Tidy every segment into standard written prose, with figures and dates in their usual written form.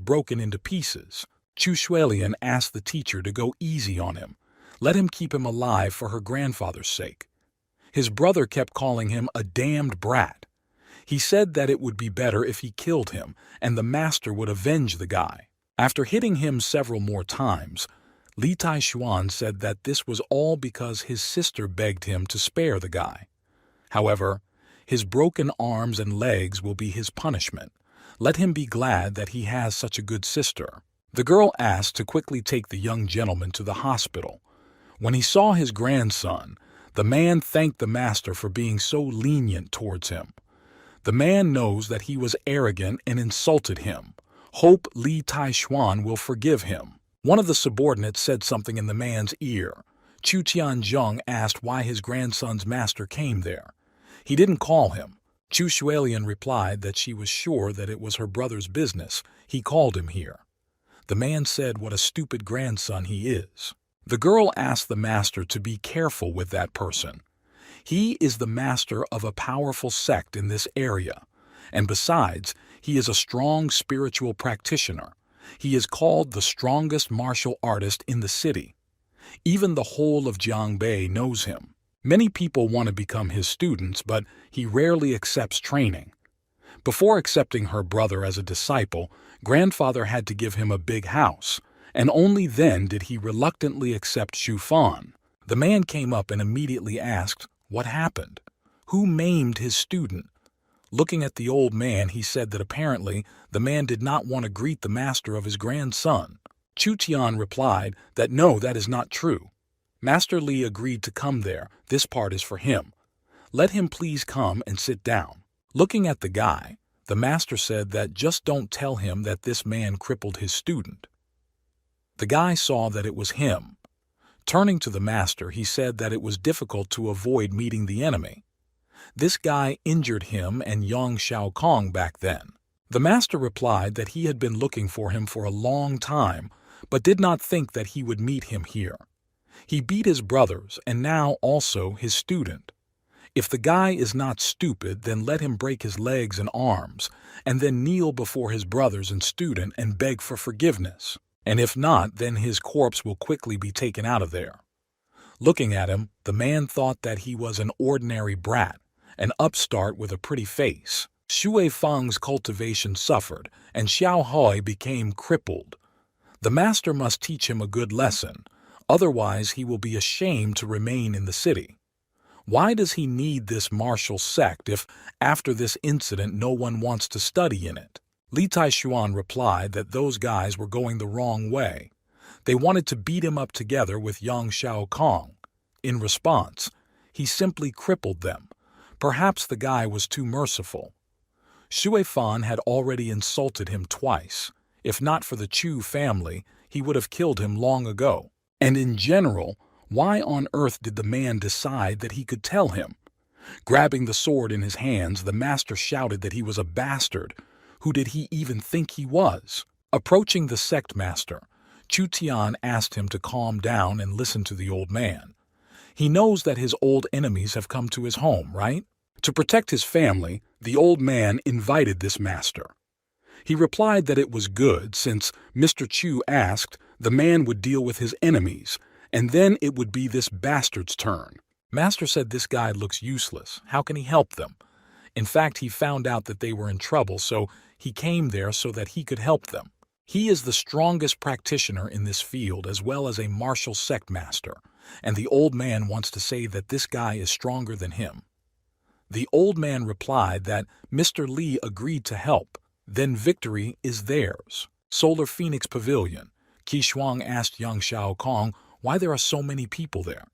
broken into pieces. Chu Shuilian asked the teacher to go easy on him. Let him keep him alive for her grandfather's sake. His brother kept calling him a damned brat. He said that it would be better if he killed him, and the master would avenge the guy. After hitting him several more times, Li Taishuan said that this was all because his sister begged him to spare the guy. However, his broken arms and legs will be his punishment. Let him be glad that he has such a good sister. The girl asked to quickly take the young gentleman to the hospital. When he saw his grandson, the man thanked the master for being so lenient towards him. The man knows that he was arrogant and insulted him. Hope Li Taishuan will forgive him. One of the subordinates said something in the man's ear. Chu Tianzhong asked why his grandson's master came there. He didn't call him. Chu Shuilian replied that she was sure that it was her brother's business. He called him here. The man said what a stupid grandson he is. The girl asked the master to be careful with that person. He is the master of a powerful sect in this area, and besides, he is a strong spiritual practitioner. He is called the strongest martial artist in the city. Even the whole of Jiangbei knows him. Many people want to become his students, but he rarely accepts training. Before accepting her brother as a disciple, grandfather had to give him a big house, and only then did he reluctantly accept Xu Fan. The man came up and immediately asked, "What happened? Who maimed his student?" Looking at the old man, he said that apparently the man did not want to greet the master of his grandson. Chu Tian replied that no, that is not true. Master Li agreed to come there. This part is for him. Let him please come and sit down. Looking at the guy, the master said that just don't tell him that this man crippled his student. The guy saw that it was him. Turning to the master, he said that it was difficult to avoid meeting the enemy. This guy injured him and Yang Shaokong back then. The master replied that he had been looking for him for a long time, but did not think that he would meet him here. He beat his brothers and now also his student. If the guy is not stupid, then let him break his legs and arms, and then kneel before his brothers and student and beg for forgiveness. And if not, then his corpse will quickly be taken out of there. Looking at him, the man thought that he was an ordinary brat, an upstart with a pretty face. Xue Feng's cultivation suffered, and Xiao Hoi became crippled. The master must teach him a good lesson, otherwise he will be ashamed to remain in the city. Why does he need this martial sect if, after this incident, no one wants to study in it? Li Taishuan replied that those guys were going the wrong way. They wanted to beat him up together with Yang Shaokong. In response, he simply crippled them. Perhaps the guy was too merciful. Xue Fan had already insulted him twice. If not for the Chu family, he would have killed him long ago. And in general, why on earth did the man decide that he could tell him? Grabbing the sword in his hands, the master shouted that he was a bastard. Who did he even think he was? Approaching the sect master, Chu Tian asked him to calm down and listen to the old man. He knows that his old enemies have come to his home, right? To protect his family, the old man invited this master. He replied that it was good since Mr. Chu asked, the man would deal with his enemies, and then it would be this bastard's turn. Master said this guy looks useless. How can he help them? In fact, he found out that they were in trouble, so he came there so that he could help them. He is the strongest practitioner in this field as well as a martial sect master, and the old man wants to say that this guy is stronger than him. The old man replied that Mr. Li agreed to help. Then victory is theirs. Solar Phoenix Pavilion. Qi Shuang asked Yang Shaokong why there are so many people there.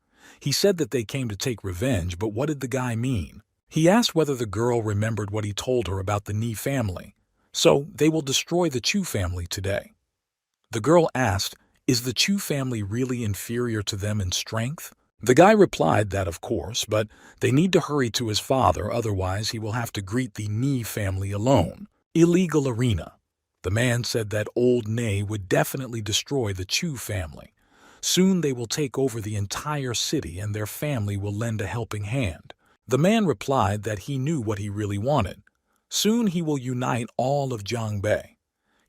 He said that they came to take revenge, but what did the guy mean? He asked whether the girl remembered what he told her about the Ni family. So they will destroy the Chu family today. The girl asked, is the Chu family really inferior to them in strength? The guy replied that of course, but they need to hurry to his father, otherwise he will have to greet the Ni family alone. Illegal arena. The man said that old Ne would definitely destroy the Chu family. Soon they will take over the entire city and their family will lend a helping hand. The man replied that he knew what he really wanted. Soon he will unite all of Jiangbei.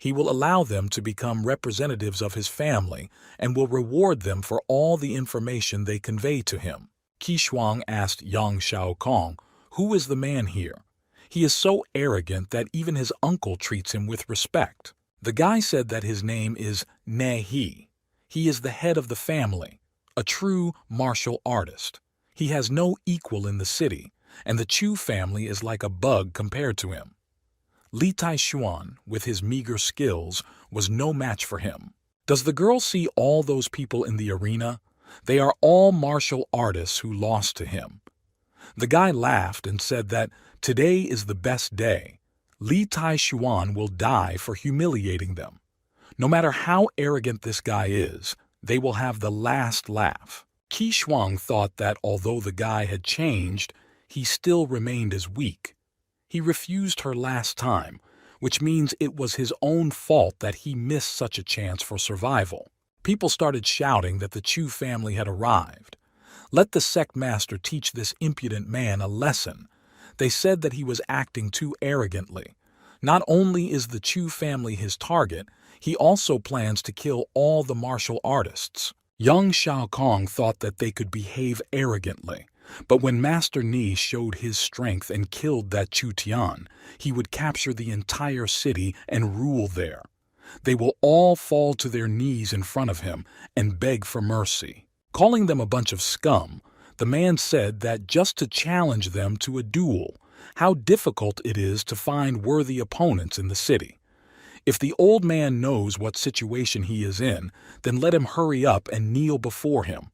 He will allow them to become representatives of his family and will reward them for all the information they convey to him. Qi Shuang asked Yang Xiaokong, "Who is the man here? He is so arrogant that even his uncle treats him with respect." The guy said that his name is Ne He. He is the head of the family, a true martial artist. He has no equal in the city, and the Chu family is like a bug compared to him. Li Taishuan, with his meager skills, was no match for him. Does the girl see all those people in the arena? They are all martial artists who lost to him. The guy laughed and said that today is the best day. Li Taishuan will die for humiliating them. No matter how arrogant this guy is, they will have the last laugh. Qi Shuang thought that although the guy had changed, he still remained as weak. He refused her last time, which means it was his own fault that he missed such a chance for survival. People started shouting that the Chu family had arrived. Let the sect master teach this impudent man a lesson. They said that he was acting too arrogantly. Not only is the Chu family his target, he also plans to kill all the martial artists. Yang Xiaokong thought that they could behave arrogantly. But when Master Ni showed his strength and killed that Chu Tian, he would capture the entire city and rule there. They will all fall to their knees in front of him and beg for mercy. Calling them a bunch of scum, the man said that just to challenge them to a duel, how difficult it is to find worthy opponents in the city. If the old man knows what situation he is in, then let him hurry up and kneel before him.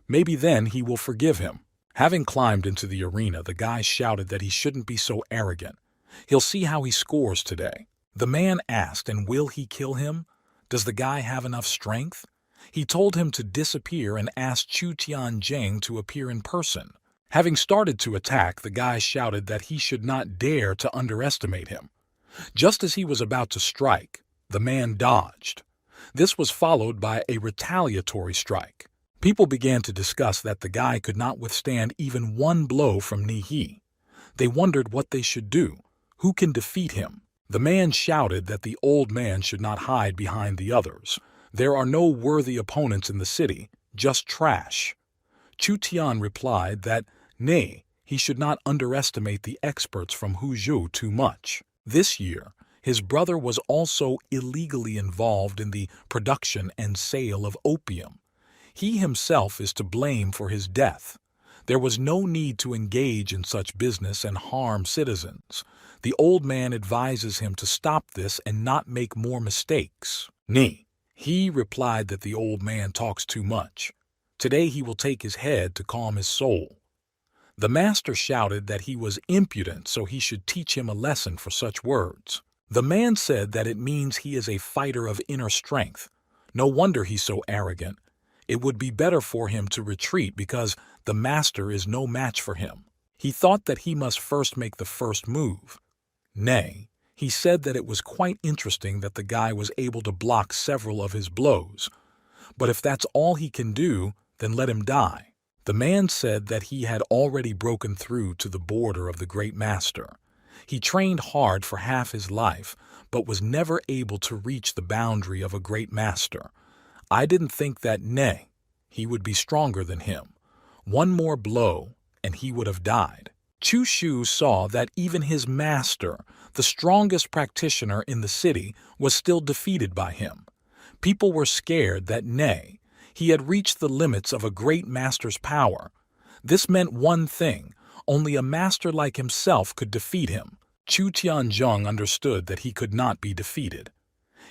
Maybe then he will forgive him. Having climbed into the arena, the guy shouted that he shouldn't be so arrogant. He'll see how he scores today. The man asked, and will he kill him? Does the guy have enough strength? He told him to disappear and asked Chu Tianjing to appear in person. Having started to attack, the guy shouted that he should not dare to underestimate him. Just as he was about to strike, the man dodged. This was followed by a retaliatory strike. People began to discuss that the guy could not withstand even one blow from Ni He. They wondered what they should do. Who can defeat him? The man shouted that the old man should not hide behind the others. There are no worthy opponents in the city, just trash. Chu Tian replied that, nay, he should not underestimate the experts from Huzhou too much. This year, his brother was also illegally involved in the production and sale of opium. He himself is to blame for his death. There was no need to engage in such business and harm citizens. The old man advises him to stop this and not make more mistakes. Ni He replied that the old man talks too much. Today he will take his head to calm his soul. The master shouted that he was impudent, so he should teach him a lesson for such words. The man said that it means he is a fighter of inner strength. No wonder he's so arrogant. It would be better for him to retreat because the master is no match for him. He thought that he must first make the first move. Nay, he said that it was quite interesting that the guy was able to block several of his blows. But if that's all he can do, then let him die. The man said that he had already broken through to the border of the great master. He trained hard for half his life, but was never able to reach the boundary of a great master. I didn't think that, nay, he would be stronger than him. One more blow, and he would have died. Chu Shu saw that even his master, the strongest practitioner in the city, was still defeated by him. People were scared that, nay, he had reached the limits of a great master's power. This meant one thing: only a master like himself could defeat him. Chu Tianzhong understood that he could not be defeated.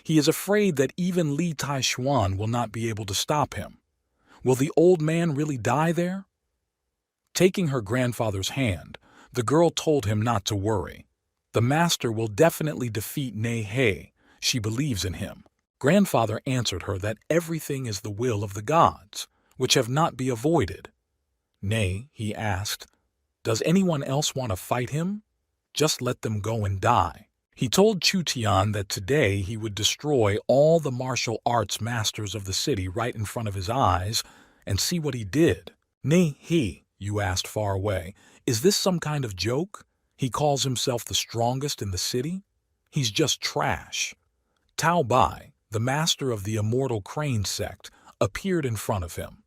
He is afraid that even Li Taishuan will not be able to stop him. Will the old man really die there? Taking her grandfather's hand, the girl told him not to worry. The master will definitely defeat Ne He. She believes in him. Grandfather answered her that everything is the will of the gods, which have not been avoided. Nay, he asked, does anyone else want to fight him? Just let them go and die. He told Chu Tian that today he would destroy all the martial arts masters of the city right in front of his eyes and see what he did. Nay, you asked far away, is this some kind of joke? He calls himself the strongest in the city? He's just trash. Tao Bai, the master of the immortal crane sect, appeared in front of him.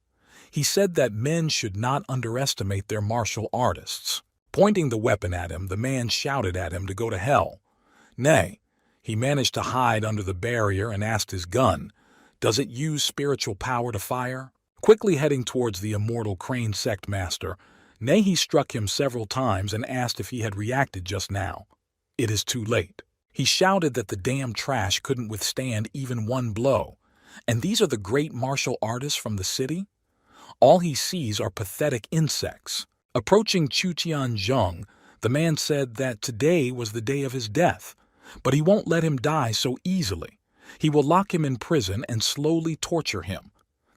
He said that men should not underestimate their martial artists. Pointing the weapon at him, the man shouted at him to go to hell. Nay, he managed to hide under the barrier and asked his gun, "Does it use spiritual power to fire?" Quickly heading towards the immortal crane sect master, Nehi struck him several times and asked if he had reacted just now. It is too late. He shouted that the damn trash couldn't withstand even one blow. And these are the great martial artists from the city? All he sees are pathetic insects. Approaching Chu Tianzhong, the man said that today was the day of his death, but he won't let him die so easily. He will lock him in prison and slowly torture him.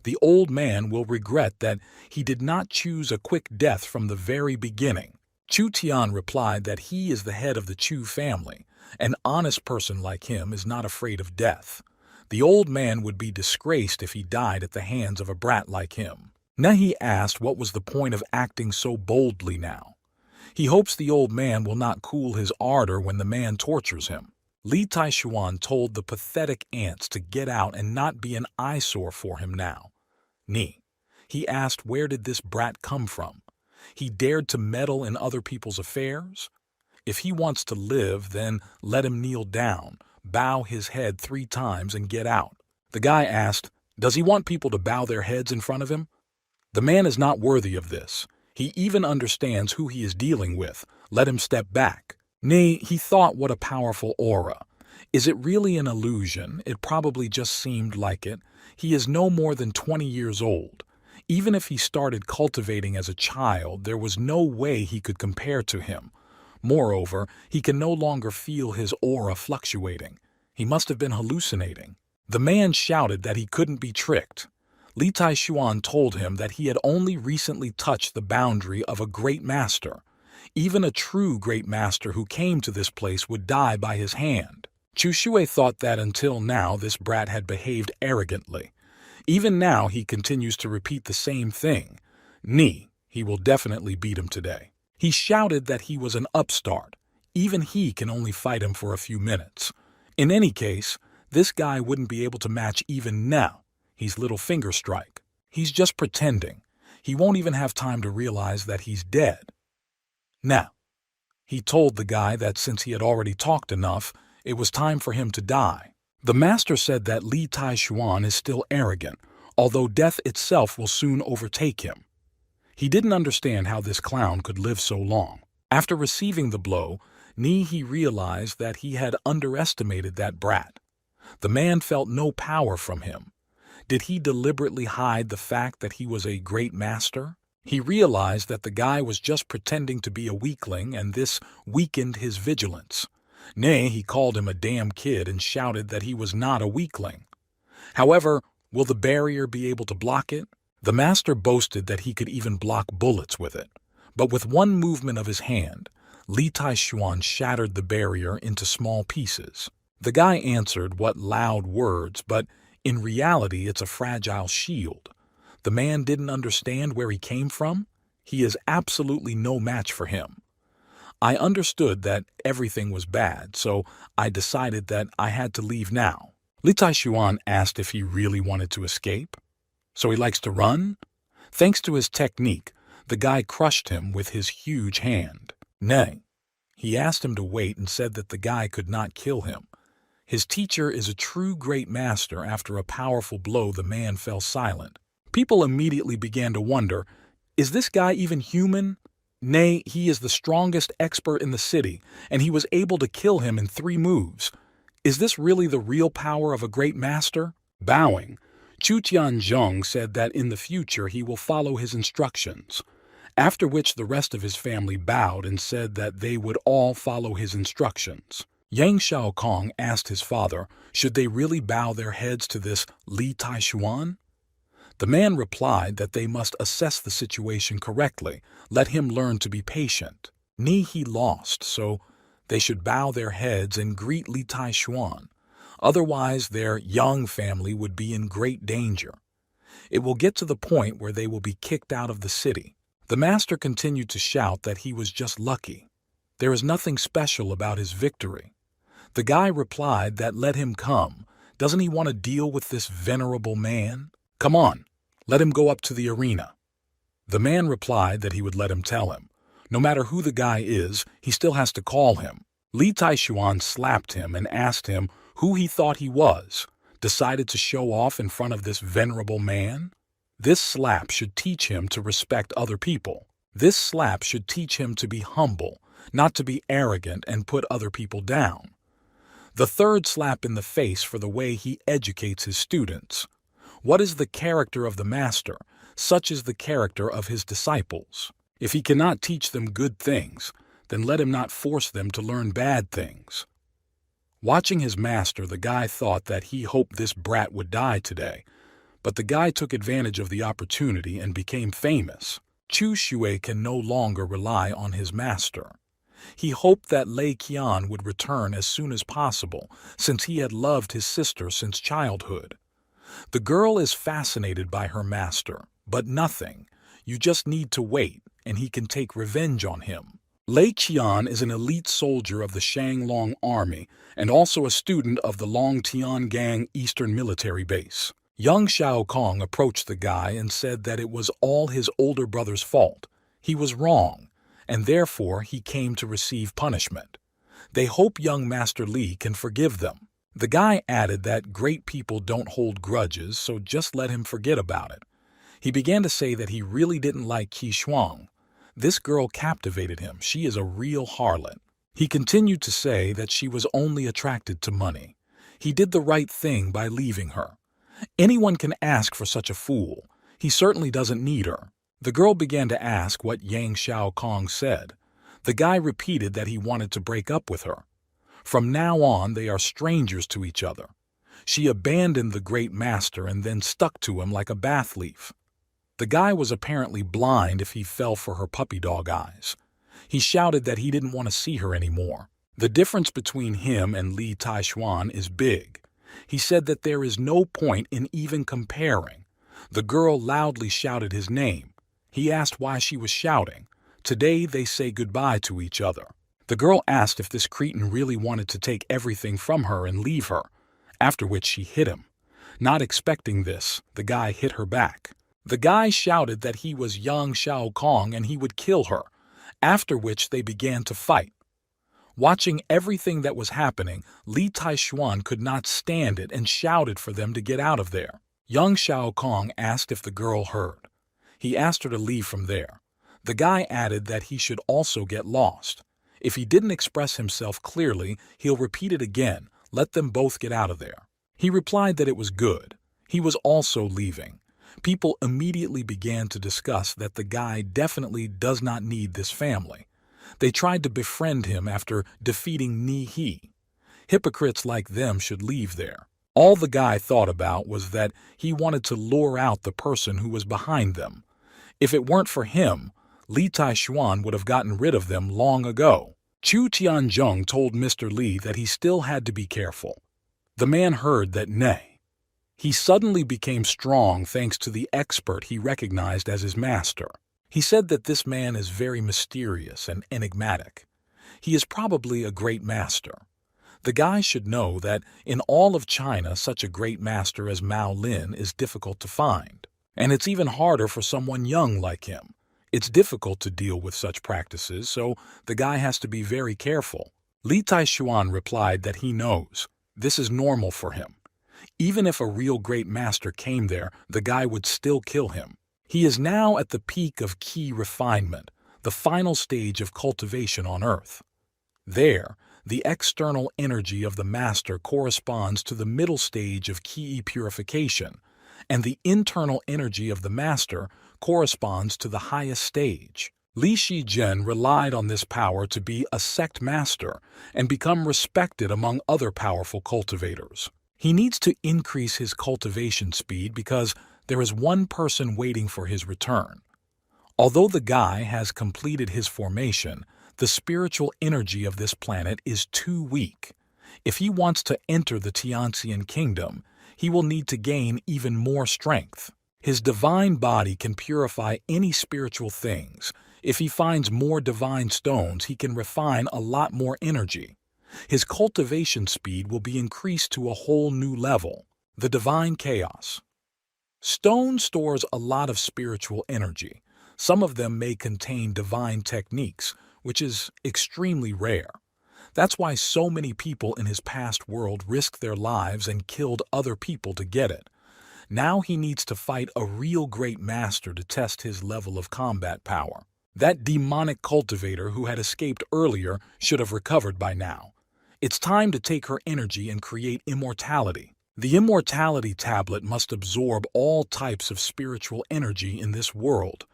The old man will regret that he did not choose a quick death from the very beginning. Chu Tian replied that he is the head of the Chu family. An honest person like him is not afraid of death. The old man would be disgraced if he died at the hands of a brat like him. Nehi asked what was the point of acting so boldly now. He hopes the old man will not cool his ardor when the man tortures him. Li Taishuan told the pathetic ants to get out and not be an eyesore for him now. He asked where did this brat come from? He dared to meddle in other people's affairs? If he wants to live, then let him kneel down, bow his head 3 times and get out. The guy asked, does he want people to bow their heads in front of him? The man is not worthy of this. He even understands who he is dealing with. Let him step back. He thought what a powerful aura. Is it really an illusion? It probably just seemed like it. He is no more than 20 years old. Even if he started cultivating as a child, there was no way he could compare to him. Moreover, he can no longer feel his aura fluctuating. He must have been hallucinating. The man shouted that he couldn't be tricked. Li Taishuan told him that he had only recently touched the boundary of a great master. Even a true great master who came to this place would die by his hand. Chu Shui thought that until now this brat had behaved arrogantly. Even now he continues to repeat the same thing. He will definitely beat him today. He shouted that he was an upstart. Even he can only fight him for a few minutes. In any case, this guy wouldn't be able to match even now. He's little finger strike. He's just pretending. He won't even have time to realize that he's dead. Now, he told the guy that since he had already talked enough, it was time for him to die. The master said that Li Taishuan is still arrogant, although death itself will soon overtake him. He didn't understand how this clown could live so long. After receiving the blow, he realized that he had underestimated that brat. The man felt no power from him. Did he deliberately hide the fact that he was a great master? He realized that the guy was just pretending to be a weakling, and this weakened his vigilance. He called him a damn kid and shouted that he was not a weakling. However, will the barrier be able to block it? The master boasted that he could even block bullets with it. But with one movement of his hand, Li Taishuan shattered the barrier into small pieces. The guy answered what loud words, but in reality it's a fragile shield. The man didn't understand where he came from. He is absolutely no match for him. I understood that everything was bad, so I decided that I had to leave now. Li Taishuan asked if he really wanted to escape. So he likes to run? Thanks to his technique, the guy crushed him with his huge hand. He asked him to wait and said that the guy could not kill him. His teacher is a true great master. After a powerful blow, the man fell silent. People immediately began to wonder, is this guy even human? He is the strongest expert in the city, and he was able to kill him in 3 moves. Is this really the real power of a great master? Bowing, Chu Tianzhong said that in the future he will follow his instructions, after which the rest of his family bowed and said that they would all follow his instructions. Yang Shaokong asked his father, should they really bow their heads to this Li Taishuan? The man replied that they must assess the situation correctly, let him learn to be patient. He lost, so they should bow their heads and greet Li Taishuan. Otherwise, their young family would be in great danger. It will get to the point where they will be kicked out of the city. The master continued to shout that he was just lucky. There is nothing special about his victory. The guy replied that let him come. Doesn't he want to deal with this venerable man? Come on, let him go up to the arena. The man replied that he would let him tell him. No matter who the guy is, he still has to call him. Li Taishuan slapped him and asked him who he thought he was, decided to show off in front of this venerable man? This slap should teach him to respect other people. This slap should teach him to be humble, not to be arrogant and put other people down. The third slap in the face for the way he educates his students. What is the character of the master? Such is the character of his disciples. If he cannot teach them good things, then let him not force them to learn bad things. Watching his master, the guy thought that he hoped this brat would die today, but the guy took advantage of the opportunity and became famous. Chu Shui can no longer rely on his master. He hoped that Lei Qian would return as soon as possible, since he had loved his sister since childhood. The girl is fascinated by her master, but nothing. You just need to wait, and he can take revenge on him. Lei Qian is an elite soldier of the Shanglong Army and also a student of the Longtiangang Eastern Military Base. Young Xiao Kong approached the guy and said that it was all his older brother's fault. He was wrong, and therefore he came to receive punishment. They hope young Master Li can forgive them. The guy added that great people don't hold grudges, so just let him forget about it. He began to say that he really didn't like Qi Shuang. This girl captivated him. She is a real harlot. He continued to say that she was only attracted to money. He did the right thing by leaving her. Anyone can ask for such a fool. He certainly doesn't need her. The girl began to ask what Yang Xiao Kong said. The guy repeated that he wanted to break up with her. From now on, they are strangers to each other. She abandoned the great master and then stuck to him like a bath leaf. The guy was apparently blind if he fell for her puppy dog eyes. He shouted that he didn't want to see her anymore. The difference between him and Li Taishuan is big. He said that there is no point in even comparing. The girl loudly shouted his name. He asked why she was shouting. Today they say goodbye to each other. The girl asked if this cretin really wanted to take everything from her and leave her, after which she hit him. Not expecting this, the guy hit her back. The guy shouted that he was young Xiao Kong and he would kill her, after which they began to fight. Watching everything that was happening, Li Taishuan could not stand it and shouted for them to get out of there. Young Xiao Kong asked if the girl heard. He asked her to leave from there. The guy added that he should also get lost. If he didn't express himself clearly, he'll repeat it again. Let them both get out of there. He replied that it was good. He was also leaving. People immediately began to discuss that the guy definitely does not need this family. They tried to befriend him after defeating Ni He. Hypocrites like them should leave there. All the guy thought about was that he wanted to lure out the person who was behind them. If it weren't for him, Li Taishuan would have gotten rid of them long ago. Chu Tianzhong told Mr. Li that he still had to be careful. The man heard that nay. He suddenly became strong thanks to the expert he recognized as his master. He said that this man is very mysterious and enigmatic. He is probably a great master. The guy should know that in all of China such a great master as Mao Lin is difficult to find. And it's even harder for someone young like him. It's difficult to deal with such practices, so the guy has to be very careful. Li Taishuan replied that he knows. This is normal for him. Even if a real great master came there, the guy would still kill him. He is now at the peak of Qi refinement, the final stage of cultivation on earth. There, the external energy of the master corresponds to the middle stage of Qi purification, and the internal energy of the master corresponds to the highest stage. Li Shizhen relied on this power to be a sect master and become respected among other powerful cultivators. He needs to increase his cultivation speed because there is one person waiting for his return. Although the guy has completed his formation, the spiritual energy of this planet is too weak. If he wants to enter the Tianxian kingdom, he will need to gain even more strength. His divine body can purify any spiritual things. If he finds more divine stones, he can refine a lot more energy. His cultivation speed will be increased to a whole new level, the divine chaos. Stone stores a lot of spiritual energy. Some of them may contain divine techniques, which is extremely rare. That's why so many people in his past world risked their lives and killed other people to get it. Now he needs to fight a real great master to test his level of combat power. That demonic cultivator who had escaped earlier should have recovered by now. It's time to take her energy and create immortality. The immortality tablet must absorb all types of spiritual energy in this world.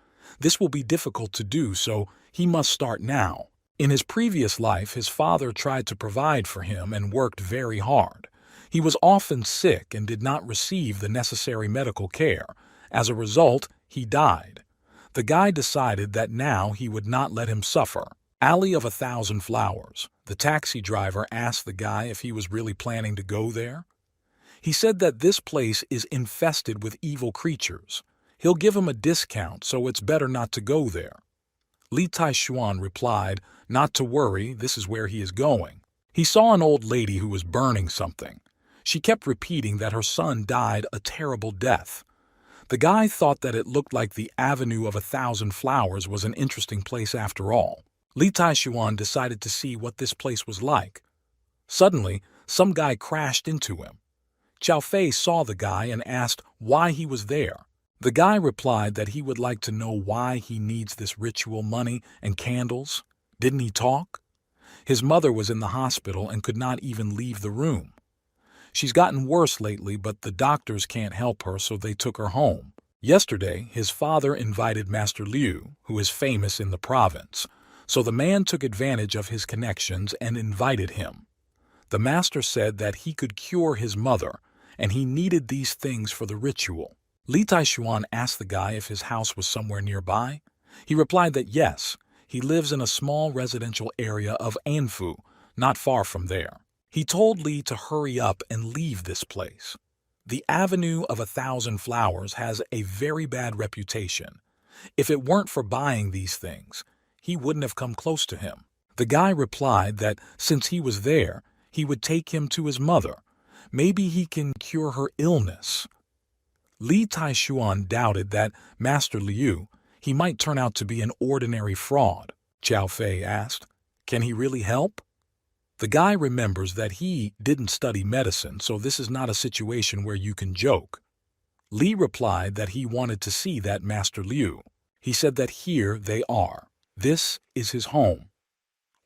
This will be difficult to do, so he must start now. In his previous life, his father tried to provide for him and worked very hard. He was often sick and did not receive the necessary medical care. As a result, he died. The guy decided that now he would not let him suffer. Alley of 1,000 Flowers. The taxi driver asked the guy if he was really planning to go there. He said that this place is infested with evil creatures. He'll give him a discount, so it's better not to go there. Li Taishuan replied, not to worry, this is where he is going. He saw an old lady who was burning something. She kept repeating that her son died a terrible death. The guy thought that it looked like the Avenue of 1,000 Flowers was an interesting place after all. Li Taishuan decided to see what this place was like. Suddenly, some guy crashed into him. Qiao Fei saw the guy and asked why he was there. The guy replied that he would like to know why he needs this ritual money and candles. Didn't he talk? His mother was in the hospital and could not even leave the room. She's gotten worse lately, but the doctors can't help her, so they took her home. Yesterday, his father invited Master Liu, who is famous in the province, so the man took advantage of his connections and invited him. The master said that he could cure his mother, and he needed these things for the ritual. Li Taishuan asked the guy if his house was somewhere nearby. He replied that yes, he lives in a small residential area of Anfu, not far from there. He told Li to hurry up and leave this place. The Avenue of 1,000 Flowers has a very bad reputation. If it weren't for buying these things, he wouldn't have come close to him. The guy replied that since he was there, he would take him to his mother. Maybe he can cure her illness. Li Taishuan doubted that Master Liu, he might turn out to be an ordinary fraud. Qiao Fei asked, can he really help? The guy remembers that he didn't study medicine, so this is not a situation where you can joke. Li replied that he wanted to see that Master Liu. He said that here they are. This is his home.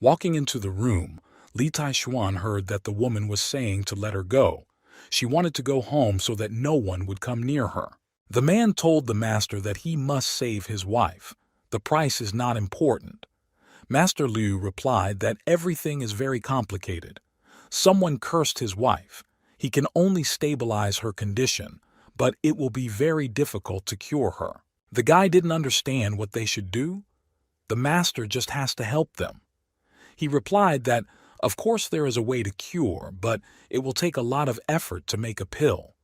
Walking into the room, Li Taishuan heard that the woman was saying to let her go. She wanted to go home so that no one would come near her. The man told the master that he must save his wife. The price is not important. Master Liu replied that everything is very complicated. Someone cursed his wife. He can only stabilize her condition, but it will be very difficult to cure her. The guy didn't understand what they should do. The master just has to help them. He replied that, of course there is a way to cure, but it will take a lot of effort to make a pill.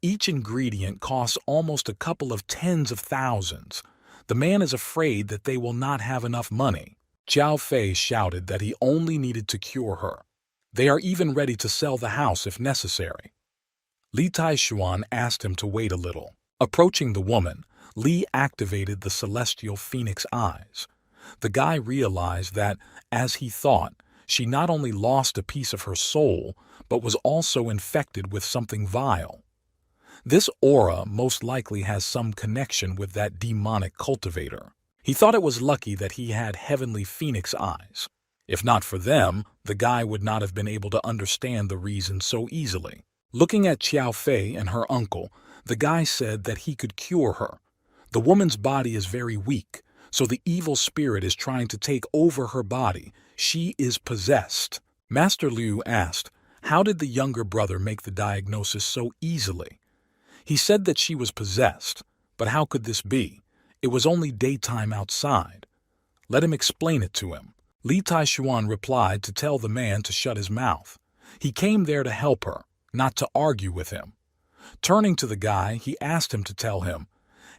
Each ingredient costs almost a couple of tens of thousands. The man is afraid that they will not have enough money. Qiao Fei shouted that he only needed to cure her. They are even ready to sell the house if necessary. Li Taishuan asked him to wait a little. Approaching the woman, Li activated the celestial phoenix eyes. The guy realized that, as he thought, she not only lost a piece of her soul, but was also infected with something vile. This aura most likely has some connection with that demonic cultivator. He thought it was lucky that he had heavenly phoenix eyes. If not for them, the guy would not have been able to understand the reason so easily. Looking at Qiao Fei and her uncle, the guy said that he could cure her. The woman's body is very weak, so the evil spirit is trying to take over her body. She is possessed. Master Liu asked, how did the younger brother make the diagnosis so easily? He said that she was possessed, but how could this be? It was only daytime outside. Let him explain it to him. Li Taishuan replied to tell the man to shut his mouth. He came there to help her, not to argue with him. Turning to the guy, he asked him to tell him,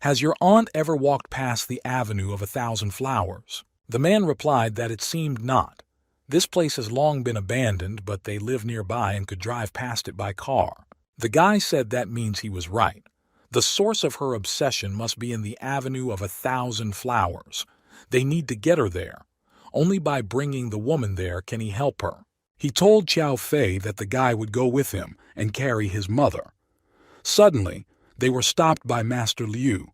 has your aunt ever walked past the Avenue of 1,000 Flowers? The man replied that it seemed not. This place has long been abandoned, but they live nearby and could drive past it by car. The guy said that means he was right. The source of her obsession must be in the Avenue of 1,000 Flowers. They need to get her there. Only by bringing the woman there can he help her. He told Xiao Fei that the guy would go with him and carry his mother. Suddenly, they were stopped by Master Liu.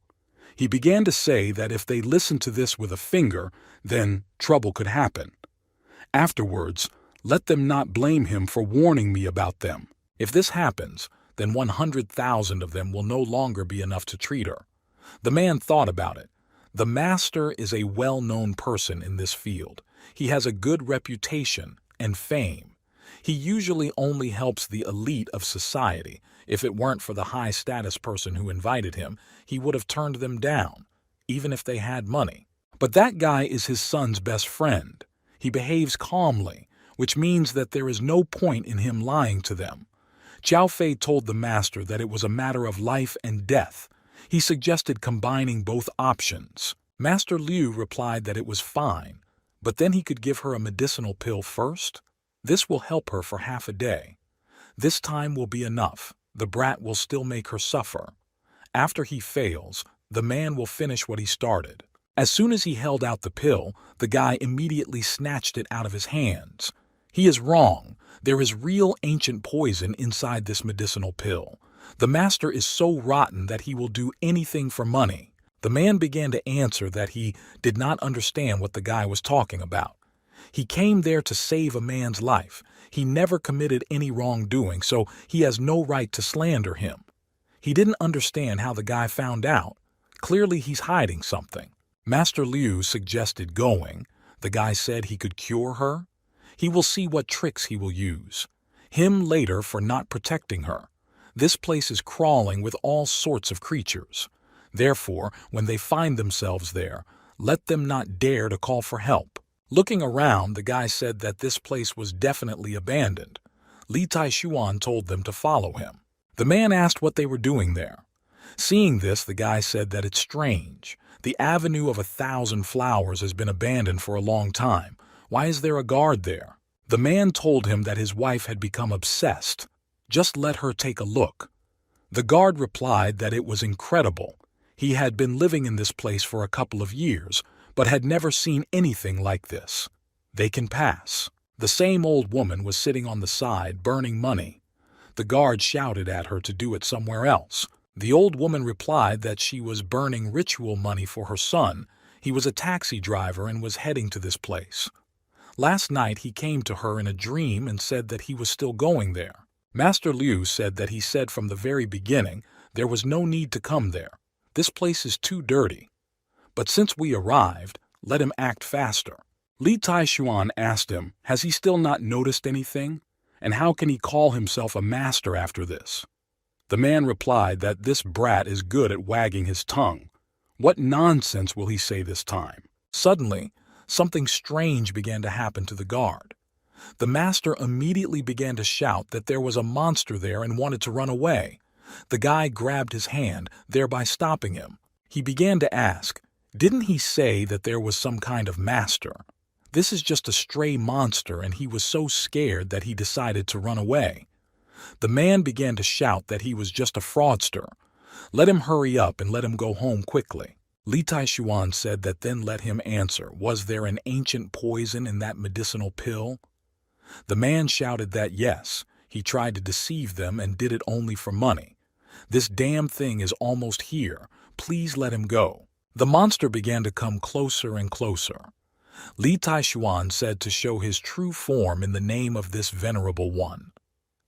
He began to say that if they listened to this with a finger, then trouble could happen. Afterwards, let them not blame him for warning me about them. If this happens, then 100,000 of them will no longer be enough to treat her. The man thought about it. The master is a well-known person in this field. He has a good reputation and fame. He usually only helps the elite of society. If it weren't for the high-status person who invited him, he would have turned them down, even if they had money. But that guy is his son's best friend. He behaves calmly, which means that there is no point in him lying to them. Xiao Fei told the master that it was a matter of life and death. He suggested combining both options. Master Liu replied that it was fine, but then he could give her a medicinal pill first. This will help her for half a day. This time will be enough. The brat will still make her suffer. After he fails, the man will finish what he started. As soon as he held out the pill, the guy immediately snatched it out of his hands. He is wrong. There is real ancient poison inside this medicinal pill. The master is so rotten that he will do anything for money. The man began to answer that he did not understand what the guy was talking about. He came there to save a man's life. He never committed any wrongdoing, so he has no right to slander him. He didn't understand how the guy found out. Clearly he's hiding something. Master Liu suggested going. The guy said he could cure her. He will see what tricks he will use. Him later for not protecting her. This place is crawling with all sorts of creatures. Therefore, when they find themselves there, let them not dare to call for help. Looking around, the guy said that this place was definitely abandoned. Li Taishuan told them to follow him. The man asked what they were doing there. Seeing this, the guy said that it's strange. The Avenue of 1,000 Flowers has been abandoned for a long time. Why is there a guard there? The man told him that his wife had become obsessed. Just let her take a look. The guard replied that it was incredible. He had been living in this place for a couple of years, but had never seen anything like this. They can pass. The same old woman was sitting on the side, burning money. The guard shouted at her to do it somewhere else. The old woman replied that she was burning ritual money for her son. He was a taxi driver and was heading to this place. Last night he came to her in a dream and said that he was still going there. Master Liu said that he said from the very beginning there was no need to come there. This place is too dirty. But since we arrived, let him act faster. Li Taishuan asked him, has he still not noticed anything? And how can he call himself a master after this? The man replied that this brat is good at wagging his tongue. What nonsense will he say this time? Suddenly, something strange began to happen to the guard. The master immediately began to shout that there was a monster there and wanted to run away. The guy grabbed his hand, thereby stopping him. He began to ask, didn't he say that there was some kind of master? This is just a stray monster, and he was so scared that he decided to run away. The man began to shout that he was just a fraudster. Let him hurry up and let him go home quickly. Li Taishuan said that then let him answer, was there an ancient poison in that medicinal pill? The man shouted that yes, he tried to deceive them and did it only for money. This damn thing is almost here. Please let him go. The monster began to come closer and closer. Li Taishuan said to show his true form in the name of this venerable one.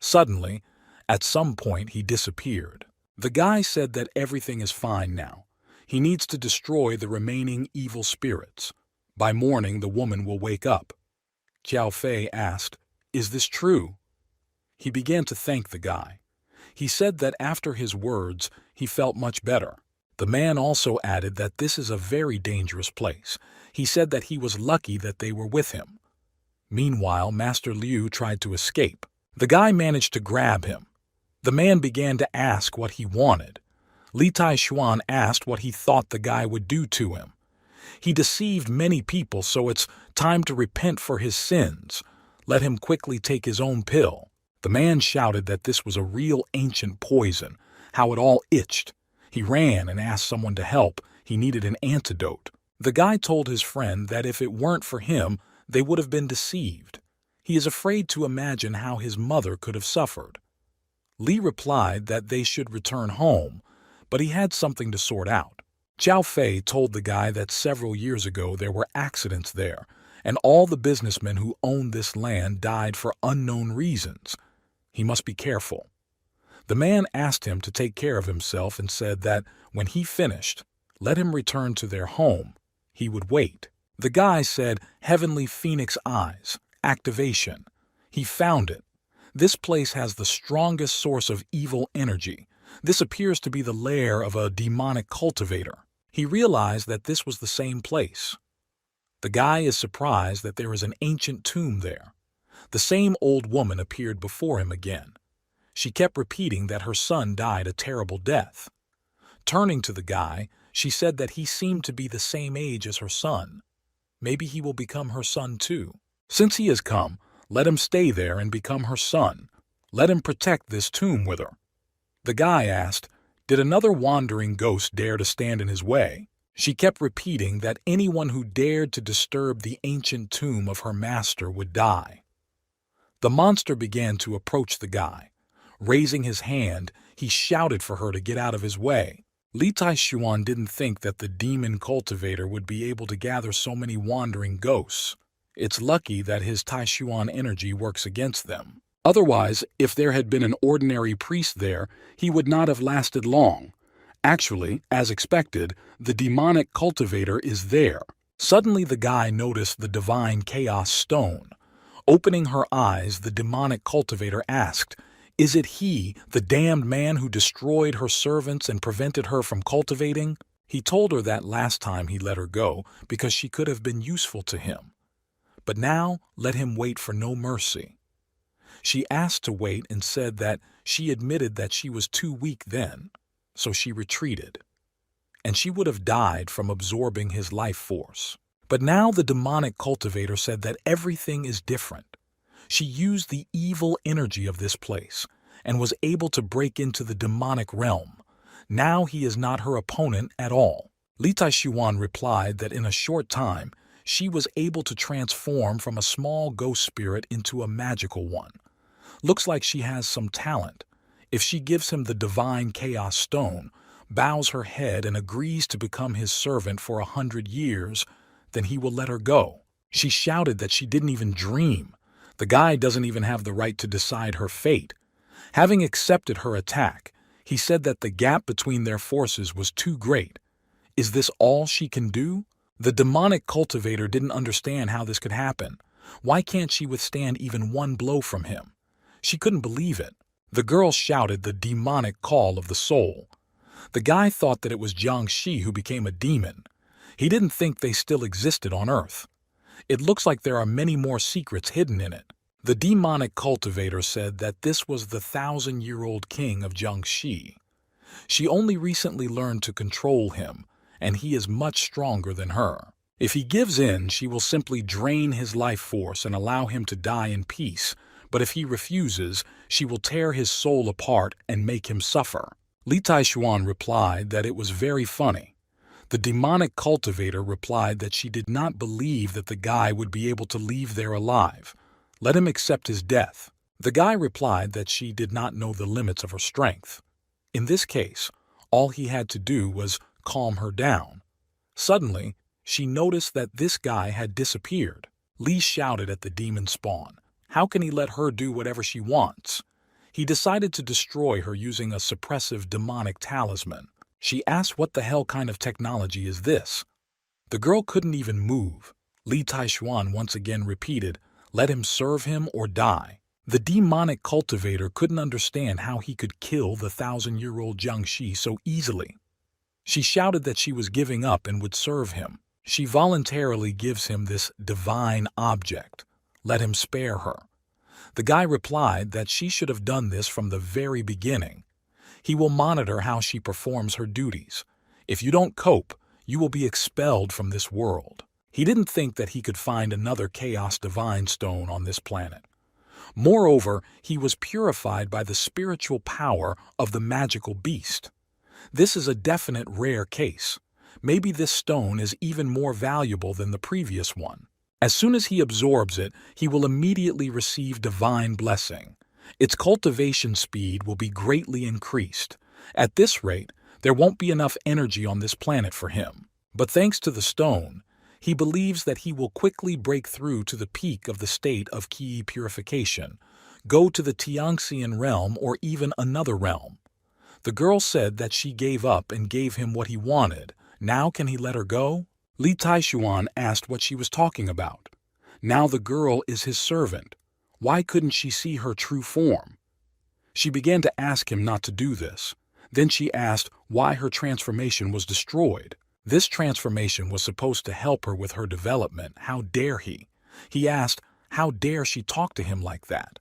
Suddenly, at some point, he disappeared. The guy said that everything is fine now. He needs to destroy the remaining evil spirits. By morning, the woman will wake up. Xiao Fei asked, is this true? He began to thank the guy. He said that after his words, he felt much better. The man also added that this is a very dangerous place. He said that he was lucky that they were with him. Meanwhile, Master Liu tried to escape. The guy managed to grab him. The man began to ask what he wanted. Li Taishuan asked what he thought the guy would do to him. He deceived many people, so it's time to repent for his sins. Let him quickly take his own pill." The man shouted that this was a real ancient poison, how it all itched. He ran and asked someone to help. He needed an antidote. The guy told his friend that if it weren't for him, they would have been deceived. He is afraid to imagine how his mother could have suffered. Lee replied that they should return home, but he had something to sort out. Chow Fei told the guy that several years ago there were accidents there, and all the businessmen who owned this land died for unknown reasons. He must be careful. The man asked him to take care of himself and said that when he finished, let him return to their home. He would wait. The guy said, "Heavenly Phoenix Eyes, activation." He found it. This place has the strongest source of evil energy. This appears to be the lair of a demonic cultivator. He realized that this was the same place. The guy is surprised that there is an ancient tomb there. The same old woman appeared before him again. She kept repeating that her son died a terrible death. Turning to the guy, she said that he seemed to be the same age as her son. Maybe he will become her son too. Since he has come, let him stay there and become her son. Let him protect this tomb with her. The guy asked, did another wandering ghost dare to stand in his way? She kept repeating that anyone who dared to disturb the ancient tomb of her master would die. The monster began to approach the guy. Raising his hand, he shouted for her to get out of his way. Li Taishuan didn't think that the demon cultivator would be able to gather so many wandering ghosts. It's lucky that his Taishuan energy works against them. Otherwise, if there had been an ordinary priest there, he would not have lasted long. Actually, as expected, the demonic cultivator is there. Suddenly the guy noticed the divine chaos stone. Opening her eyes, the demonic cultivator asked, "Is it he, the damned man who destroyed her servants and prevented her from cultivating?" He told her that last time he let her go because she could have been useful to him. But now let him wait for no mercy. She asked to wait and said that she admitted that she was too weak then, so she retreated. And she would have died from absorbing his life force. But now the demonic cultivator said that everything is different. She used the evil energy of this place and was able to break into the demonic realm. Now he is not her opponent at all. Li Taishuan replied that in a short time, she was able to transform from a small ghost spirit into a magical one. Looks like she has some talent. If she gives him the divine chaos stone, bows her head and agrees to become his servant for 100 years, then he will let her go. She shouted that she didn't even dream. The guy doesn't even have the right to decide her fate. Having accepted her attack, he said that the gap between their forces was too great. Is this all she can do? The demonic cultivator didn't understand how this could happen. Why can't she withstand even one blow from him? She couldn't believe it. The girl shouted the demonic call of the soul. The guy thought that it was Jiangxi who became a demon. He didn't think they still existed on Earth. It looks like there are many more secrets hidden in it. The demonic cultivator said that this was the 1,000-year-old king of Jiangxi. She only recently learned to control him, and he is much stronger than her. If he gives in, she will simply drain his life force and allow him to die in peace. But if he refuses, she will tear his soul apart and make him suffer. Li Taishuan replied that it was very funny. The demonic cultivator replied that she did not believe that the guy would be able to leave there alive. Let him accept his death. The guy replied that she did not know the limits of her strength. In this case, all he had to do was calm her down. Suddenly, she noticed that this guy had disappeared. Li shouted at the demon spawn. How can he let her do whatever she wants? He decided to destroy her using a suppressive demonic talisman. She asked what the hell kind of technology is this? The girl couldn't even move. Li Taishuan once again repeated, let him serve him or die. The demonic cultivator couldn't understand how he could kill the 1,000-year-old Jiangxi so easily. She shouted that she was giving up and would serve him. She voluntarily gives him this divine object. Let him spare her. The guy replied that she should have done this from the very beginning. He will monitor how she performs her duties. If you don't cope, You will be expelled from this world. He didn't think that he could find another Chaos Divine Stone on this planet. Moreover, he was purified by the spiritual power of the magical beast. This is a definite rare case. Maybe this stone is even more valuable than the previous one. As soon as he absorbs it, he will immediately receive divine blessing. Its cultivation speed will be greatly increased. At this rate, there won't be enough energy on this planet for him. But thanks to the stone, he believes that he will quickly break through to the peak of the state of Ki purification, go to the Tianxian realm or even another realm. The girl said that she gave up and gave him what he wanted. Now can he let her go? Li Taishuan asked what she was talking about. Now the girl is his servant. Why couldn't she see her true form? She began to ask him not to do this. Then she asked why her transformation was destroyed. This transformation was supposed to help her with her development. How dare he? He asked, how dare she talk to him like that?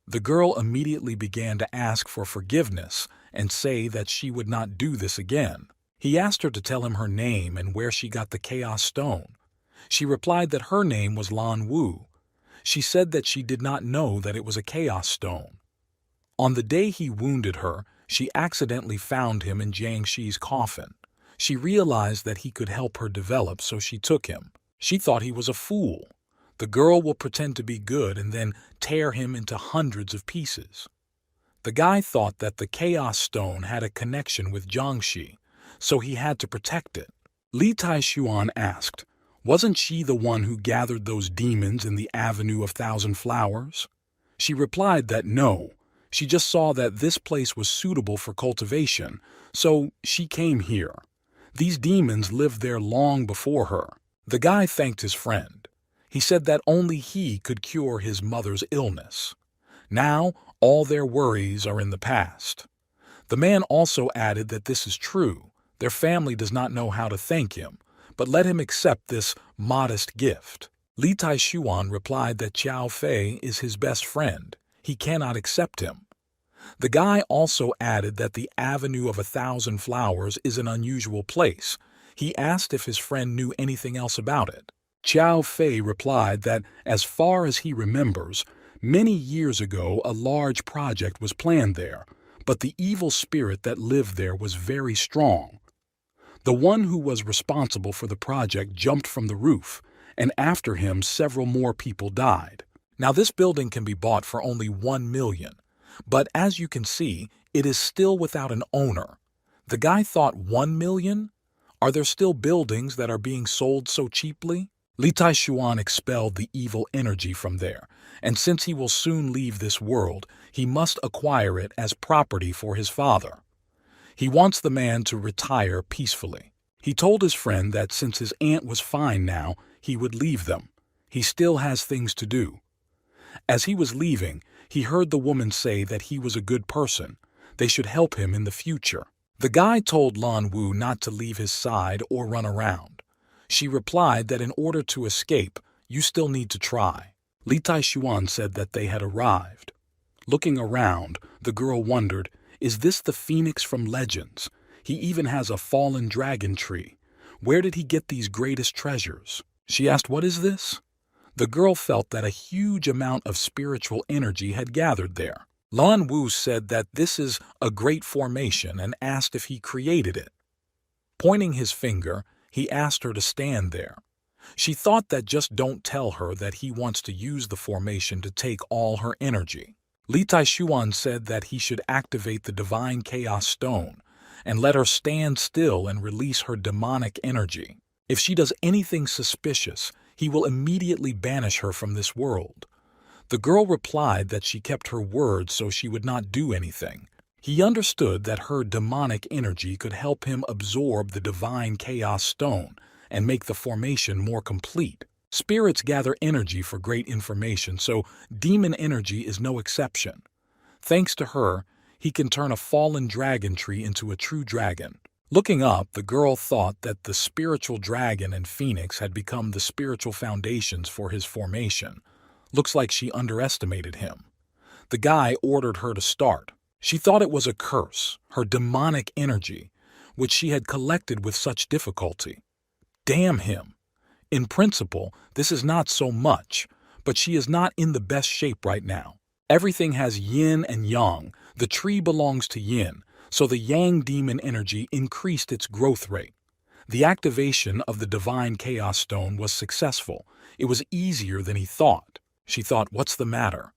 The girl immediately began to ask for forgiveness and say that she would not do this again. He asked her to tell him her name and where she got the Chaos Stone. She replied that her name was Lan Wu. She said that she did not know that it was a Chaos Stone. On the day he wounded her, she accidentally found him in Jiangxi's coffin. She realized that he could help her develop, so she took him. She thought he was a fool. The girl will pretend to be good and then tear him into hundreds of pieces. The guy thought that the Chaos Stone had a connection with Jiangxi, so he had to protect it. Li Taishuan asked, wasn't she the one who gathered those demons in the Avenue of Thousand Flowers? She replied that no, she just saw that this place was suitable for cultivation, so she came here. These demons lived there long before her. The guy thanked his friend. He said that only he could cure his mother's illness. Now, all their worries are in the past. The man also added that this is true. Their family does not know how to thank him, but let him accept this modest gift. Li Taishuan replied that Qiao Fei is his best friend. He cannot accept him. The guy also added that the Avenue of 1,000 Flowers is an unusual place. He asked if his friend knew anything else about it. Qiao Fei replied that, as far as he remembers, many years ago a large project was planned there, but the evil spirit that lived there was very strong. The one who was responsible for the project jumped from the roof, and after him several more people died. Now this building can be bought for only 1 million, but as you can see, it is still without an owner. The guy thought 1 million? Are there still buildings that are being sold so cheaply? Li Taishuan expelled the evil energy from there, and since he will soon leave this world, he must acquire it as property for his father. He wants the man to retire peacefully. He told his friend that since his aunt was fine now, he would leave them. He still has things to do. As he was leaving, he heard the woman say that he was a good person. They should help him in the future. The guy told Lan Wu not to leave his side or run around. She replied that in order to escape, you still need to try. Li Taishuan said that they had arrived. Looking around, the girl wondered, is this the phoenix from Legends? He even has a fallen dragon tree. Where did he get these greatest treasures? She asked, what is this? The girl felt that a huge amount of spiritual energy had gathered there. Lan Wu said that this is a great formation and asked if he created it. Pointing his finger, he asked her to stand there. She thought that just don't tell her that he wants to use the formation to take all her energy. Li Taishuan said that he should activate the divine chaos stone and let her stand still and release her demonic energy. If she does anything suspicious, he will immediately banish her from this world. The girl replied that she kept her word so she would not do anything. He understood that her demonic energy could help him absorb the divine chaos stone and make the formation more complete. Spirits gather energy for great information, so demon energy is no exception. Thanks to her, he can turn a fallen dragon tree into a true dragon. Looking up, the girl thought that the spiritual dragon and phoenix had become the spiritual foundations for his formation. Looks like she underestimated him. The guy ordered her to start. She thought it was a curse, her demonic energy. which she had collected with such difficulty. Damn him! In principle, this is not so much, but she is not in the best shape right now. Everything has yin and yang. The tree belongs to yin, so the yang demon energy increased its growth rate. The activation of the divine chaos stone was successful. It was easier than he thought. She thought, what's the matter?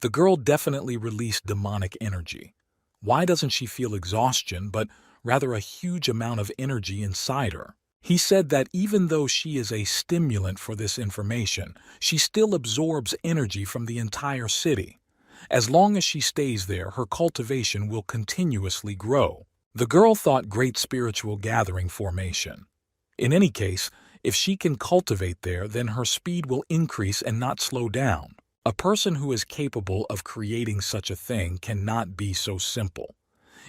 The girl definitely released demonic energy. Why doesn't she feel exhaustion, but rather a huge amount of energy inside her? He said that even though she is a stimulant for this information, she still absorbs energy from the entire city. As long as she stays there, her cultivation will continuously grow. The girl thought great spiritual gathering formation. In any case, if she can cultivate there, then her speed will increase and not slow down. A person who is capable of creating such a thing cannot be so simple.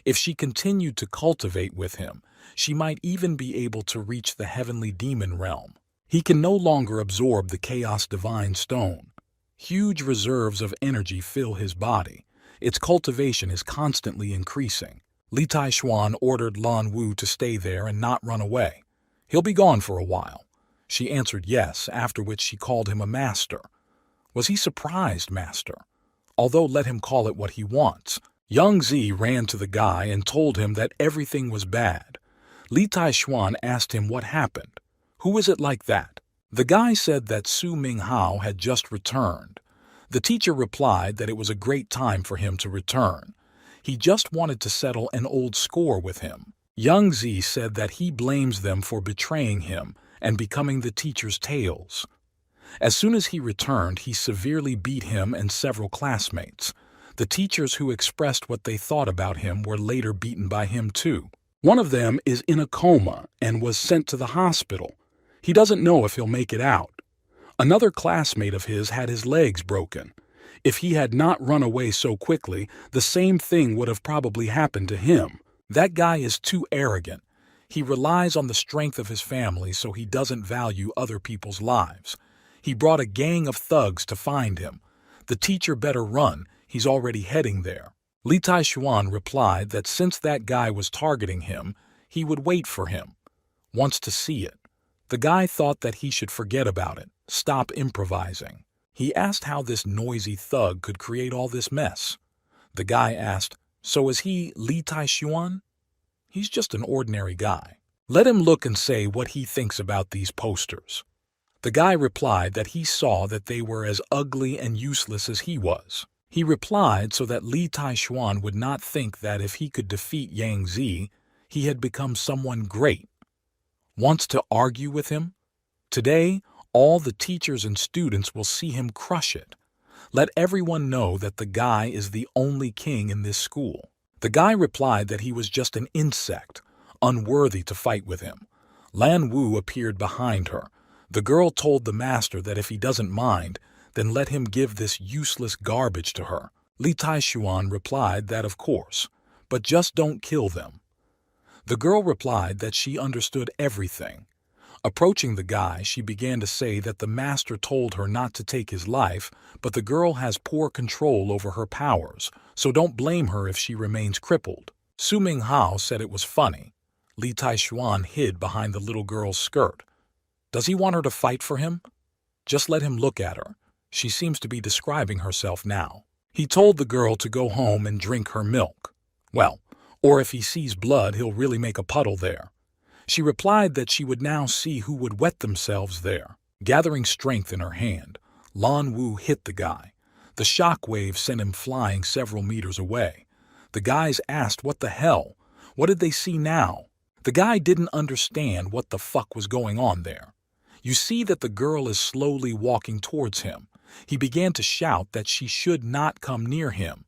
If she continued to cultivate with him, she might even be able to reach the heavenly demon realm. He can no longer absorb the chaos divine stone. Huge reserves of energy fill his body. Its cultivation is constantly increasing. Li Taishuan ordered Lan Wu to stay there and not run away. He'll be gone for a while. She answered yes, after which she called him a master. Was he surprised, master? Although let him call it what he wants. Young Zi ran to the guy and told him that everything was bad. Li Taishuan asked him what happened. Who is it like that? The guy said that Su Minghao had just returned. The teacher replied that it was a great time for him to return. He just wanted to settle an old score with him. Young Zi said that he blames them for betraying him and becoming the teacher's tails. As soon as he returned, he severely beat him and several classmates. The teachers who expressed what they thought about him were later beaten by him too. One of them is in a coma and was sent to the hospital. He doesn't know if he'll make it out. Another classmate of his had his legs broken. If he had not run away so quickly, the same thing would have probably happened to him. That guy is too arrogant. He relies on the strength of his family, so he doesn't value other people's lives. He brought a gang of thugs to find him. The teacher better run. He's already heading there. Li Taishuan replied that since that guy was targeting him, he would wait for him. Wants to see it. The guy thought that he should forget about it, stop improvising. He asked how this noisy thug could create all this mess. The guy asked, so is he Li Taishuan? He's just an ordinary guy. Let him look and say what he thinks about these posters. The guy replied that he saw that they were as ugly and useless as he was. He replied so that Li Taishuan would not think that if he could defeat Yang Zi, he had become someone great. Wants to argue with him? Today, all the teachers and students will see him crush it. Let everyone know that the guy is the only king in this school. The guy replied that he was just an insect, unworthy to fight with him. Lan Wu appeared behind her. The girl told the master that if he doesn't mind, then let him give this useless garbage to her. Li Taishuan replied that of course, but just don't kill them. The girl replied that she understood everything. Approaching the guy, she began to say that the master told her not to take his life, but the girl has poor control over her powers, so don't blame her if she remains crippled. Su Minghao said it was funny. Li Taishuan hid behind the little girl's skirt. Does he want her to fight for him? Just let him look at her. She seems to be describing herself now. He told the girl to go home and drink her milk. Well, or if he sees blood, he'll really make a puddle there. She replied that she would now see who would wet themselves there. Gathering strength in her hand, Lan Wu hit the guy. The shock wave sent him flying several meters away. The guys asked what the hell? What did they see now? The guy didn't understand what the fuck was going on there. You see that the girl is slowly walking towards him. He began to shout that she should not come near him.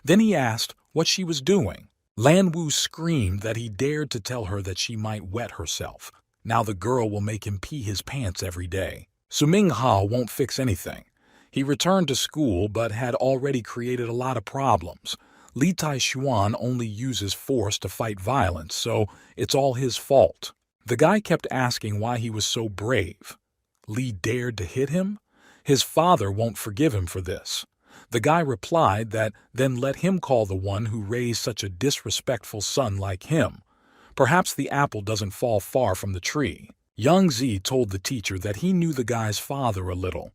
Then he asked what she was doing. Lan Wu screamed that he dared to tell her that she might wet herself. Now the girl will make him pee his pants every day. Su Minghao won't fix anything. He returned to school but had already created a lot of problems. Li Taishuan only uses force to fight violence, so it's all his fault. The guy kept asking why he was so brave. Li dared to hit him? His father won't forgive him for this. The guy replied that then let him call the one who raised such a disrespectful son like him. Perhaps the apple doesn't fall far from the tree. Young Zi told the teacher that he knew the guy's father a little,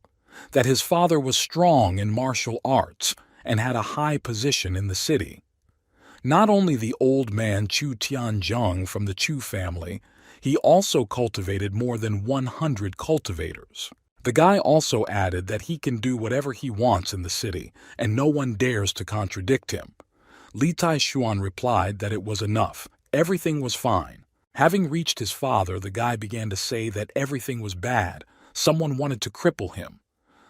that his father was strong in martial arts and had a high position in the city. Not only the old man Chu Tianzheng from the Chu family, he also cultivated more than 100 cultivators. The guy also added that he can do whatever he wants in the city, and no one dares to contradict him. Li Taishuan replied that it was enough, everything was fine. Having reached his father, the guy began to say that everything was bad, someone wanted to cripple him.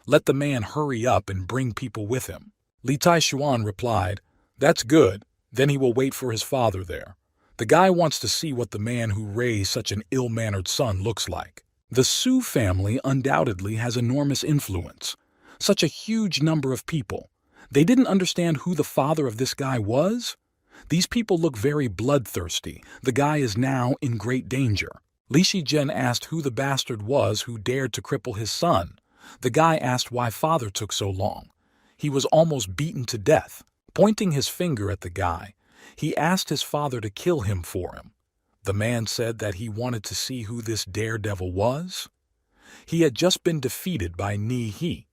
Let the man hurry up and bring people with him. Li Taishuan replied, "That's good, then he will wait for his father there. The guy wants to see what the man who raised such an ill-mannered son looks like." The Su family undoubtedly has enormous influence. Such a huge number of people. They didn't understand who the father of this guy was? These people look very bloodthirsty. The guy is now in great danger. Li Shizhen asked who the bastard was who dared to cripple his son. The guy asked why father took so long. He was almost beaten to death. Pointing his finger at the guy, he asked his father to kill him for him. The man said that he wanted to see who this daredevil was. He had just been defeated by Ni He.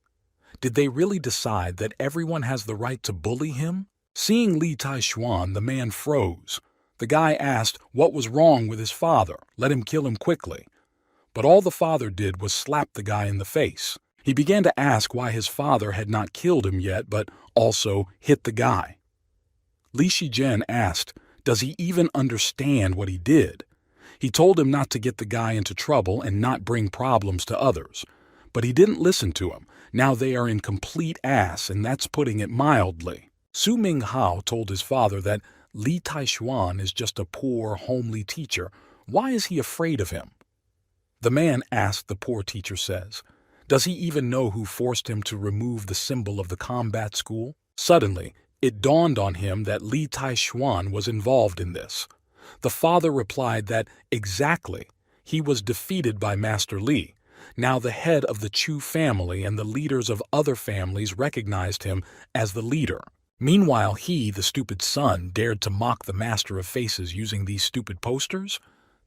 Did they really decide that everyone has the right to bully him? Seeing Li Taishuan, the man froze. The guy asked what was wrong with his father, let him kill him quickly. But all the father did was slap the guy in the face. He began to ask why his father had not killed him yet, but also hit the guy. Li Shizhen asked, does he even understand what he did? He told him not to get the guy into trouble and not bring problems to others. But he didn't listen to him. Now they are in complete ass, and that's putting it mildly. Su Minghao told his father that Li Taishuan is just a poor, homely teacher. Why is he afraid of him? The man asked, the poor teacher says, does he even know who forced him to remove the symbol of the combat school? Suddenly, it dawned on him that Li Taishuan was involved in this. The father replied that, exactly, he was defeated by Master Li. Now the head of the Chu family and the leaders of other families recognized him as the leader. Meanwhile, he, the stupid son, dared to mock the master of faces using these stupid posters?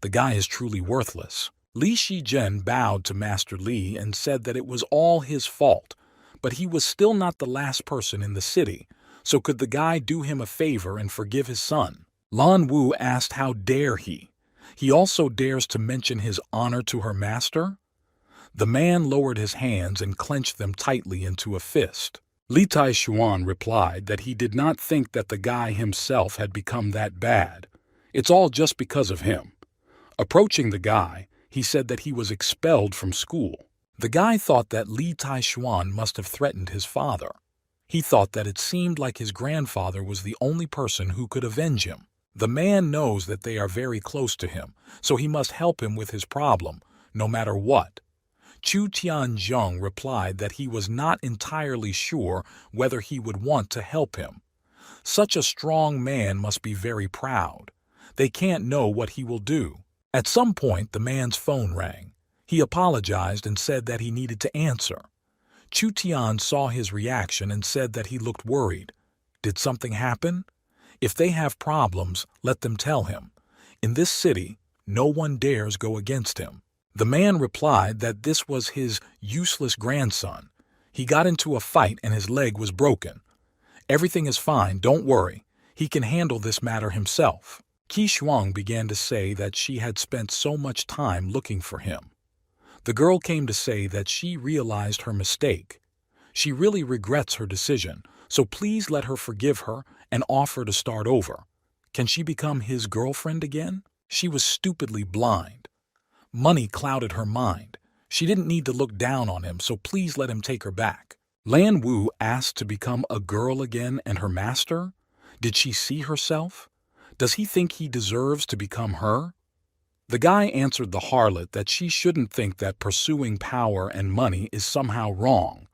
The guy is truly worthless. Li Shizhen bowed to Master Li and said that it was all his fault, but he was still not the last person in the city. So could the guy do him a favor and forgive his son? Lan Wu asked how dare he? He also dares to mention his honor to her master? The man lowered his hands and clenched them tightly into a fist. Li Taishuan replied that he did not think that the guy himself had become that bad. It's all just because of him. Approaching the guy, he said that he was expelled from school. The guy thought that Li Taishuan must have threatened his father. He thought that it seemed like his grandfather was the only person who could avenge him. The man knows that they are very close to him, so he must help him with his problem, no matter what. Chu Tianzheng replied that he was not entirely sure whether he would want to help him. Such a strong man must be very proud. They can't know what he will do. At some point, the man's phone rang. He apologized and said that he needed to answer. Chu Tian saw his reaction and said that he looked worried. Did something happen? If they have problems, let them tell him. In this city, no one dares go against him. The man replied that this was his useless grandson. He got into a fight and his leg was broken. Everything is fine, don't worry. He can handle this matter himself. Qi Shuang began to say that she had spent so much time looking for him. The girl came to say that she realized her mistake. She really regrets her decision, so please let her forgive her and offer to start over. Can she become his girlfriend again? She was stupidly blind. Money clouded her mind. She didn't need to look down on him, so please let him take her back. Lan Wu asked to become a girl again and her master? Did she see herself? Does he think he deserves to become her? The guy answered the harlot that she shouldn't think that pursuing power and money is somehow wrong.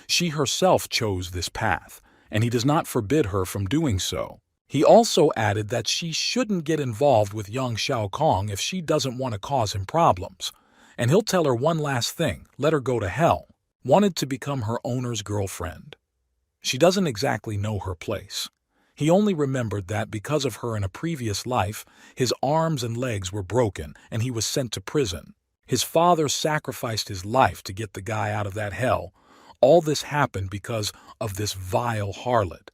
She herself chose this path, and he does not forbid her from doing so. He also added that she shouldn't get involved with young Xiao Kong if she doesn't want to cause him problems. And he'll tell her one last thing, let her go to hell. Wanted to become her owner's girlfriend. She doesn't exactly know her place. He only remembered that because of her in a previous life, his arms and legs were broken and he was sent to prison. His father sacrificed his life to get the guy out of that hell. All this happened because of this vile harlot.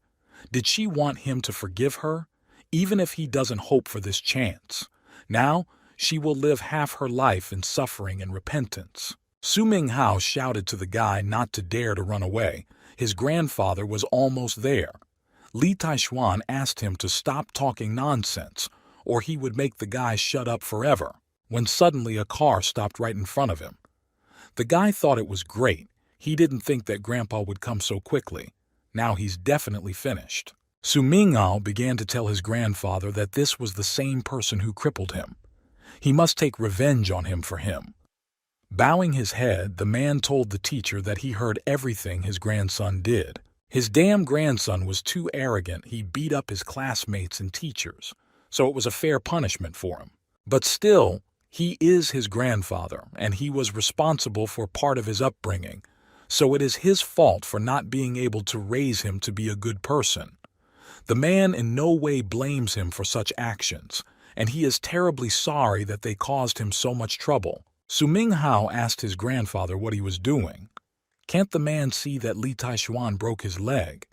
Did she want him to forgive her? Even if he doesn't hope for this chance. Now, she will live half her life in suffering and repentance. Su Minghao shouted to the guy not to dare to run away. His grandfather was almost there. Li Taishuan asked him to stop talking nonsense, or he would make the guy shut up forever, when suddenly a car stopped right in front of him. The guy thought it was great. He didn't think that Grandpa would come so quickly. Now he's definitely finished. Su Minghao began to tell his grandfather that this was the same person who crippled him. He must take revenge on him for him. Bowing his head, the man told the teacher that he heard everything his grandson did. His damn grandson was too arrogant. He beat up his classmates and teachers, so it was a fair punishment for him. But still, he is his grandfather, and he was responsible for part of his upbringing, so it is his fault for not being able to raise him to be a good person. The man in no way blames him for such actions, and he is terribly sorry that they caused him so much trouble. Su Minghao asked his grandfather what he was doing. Can't the man see that Li Taishuan broke his leg?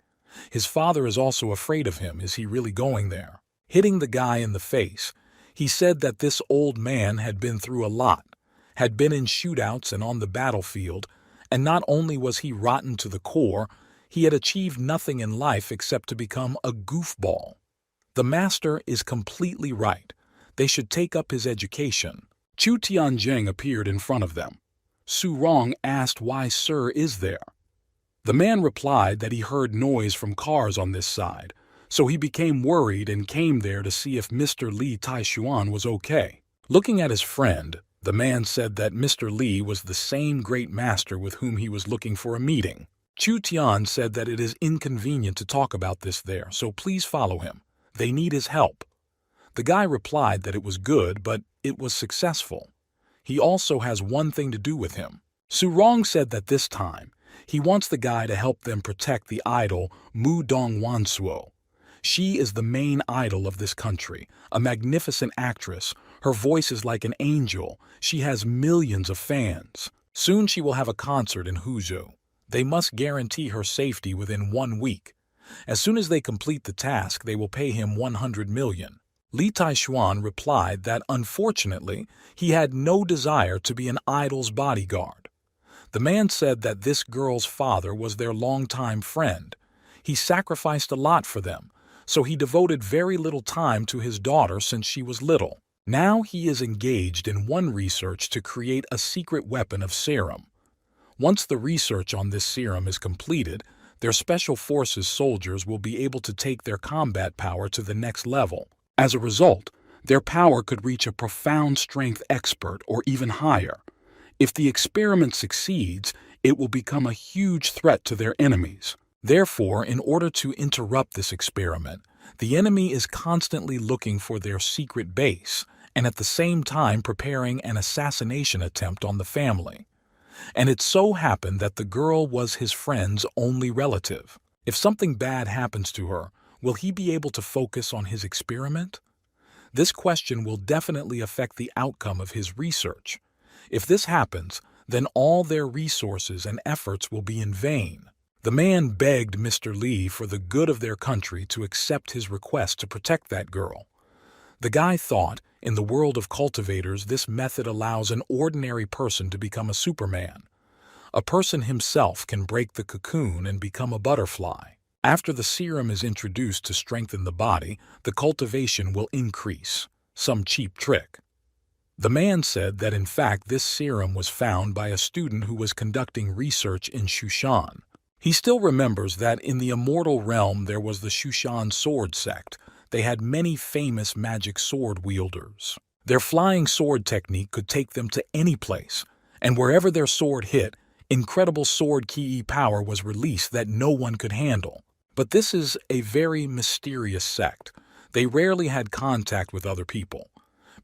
His father is also afraid of him. Is he really going there? Hitting the guy in the face, he said that this old man had been through a lot, had been in shootouts and on the battlefield, and not only was he rotten to the core, he had achieved nothing in life except to become a goofball. The master is completely right. They should take up his education. Chu Tianjing appeared in front of them. Su Rong asked why Sir is there. The man replied that he heard noise from cars on this side, so he became worried and came there to see if Mr. Li Taishuan was okay. Looking at his friend, the man said that Mr. Li was the same great master with whom he was looking for a meeting. Chu Tian said that it is inconvenient to talk about this there, so please follow him. They need his help. The guy replied that it was good, but it was successful. He also has one thing to do with him. Su Rong said that this time, he wants the guy to help them protect the idol Mu Dong Wansuo. She is the main idol of this country, a magnificent actress. Her voice is like an angel. She has millions of fans. Soon she will have a concert in Huzhou. They must guarantee her safety within 1 week. As soon as they complete the task, they will pay him 100 million. Li Taishuan replied that unfortunately, he had no desire to be an idol's bodyguard. The man said that this girl's father was their longtime friend. He sacrificed a lot for them, so he devoted very little time to his daughter since she was little. Now he is engaged in one research to create a secret weapon of serum. Once the research on this serum is completed, their special forces soldiers will be able to take their combat power to the next level. As a result, their power could reach a profound strength expert or even higher. If the experiment succeeds, it will become a huge threat to their enemies. Therefore, in order to interrupt this experiment, the enemy is constantly looking for their secret base and at the same time preparing an assassination attempt on the family. And it so happened that the girl was his friend's only relative. If something bad happens to her, will he be able to focus on his experiment? This question will definitely affect the outcome of his research. If this happens, then all their resources and efforts will be in vain. The man begged Mr. Li for the good of their country to accept his request to protect that girl. The guy thought, in the world of cultivators, this method allows an ordinary person to become a Superman. A person himself can break the cocoon and become a butterfly. After the serum is introduced to strengthen the body, the cultivation will increase. Some cheap trick. The man said that in fact this serum was found by a student who was conducting research in Shushan. He still remembers that in the immortal realm there was the Shushan sword sect. They had many famous magic sword wielders. Their flying sword technique could take them to any place, and wherever their sword hit, incredible sword ki power was released that no one could handle. But this is a very mysterious sect. They rarely had contact with other people.